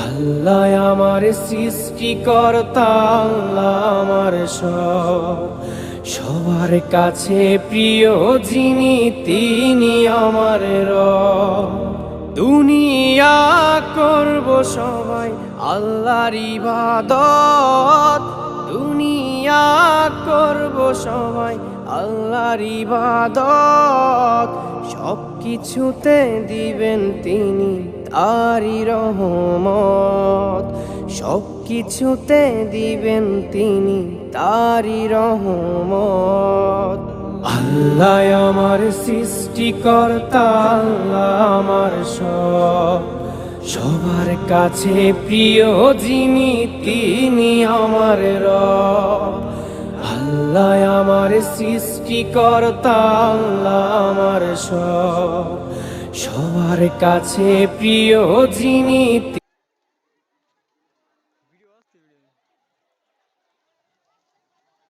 আল্লাহ আমার সৃষ্টিকর্তা, আল্লাহ আমার সব, সবার কাছে প্রিয় যিনি তিনি আমার রব। দুনিয়া করব সবাই আল্লাহর ইবাদত, দুনিয়া করব সবাই আল্লাহর ইবাদত, সব কিছুতে দিবেন তিনি তারি রহমত, সব কিছুতে দিবেন তিনি তারি রহমত। আল্লাহ আমার সৃষ্টিকর্তা, আল্লাহ আমার সব, সবার কাছে প্রিয় যিনি তিনি আমার রব। আল্লাহ আমার সৃষ্টিকর্তা, আল্লাহ আমার সব, সবার কাছে প্রিয় যিনি।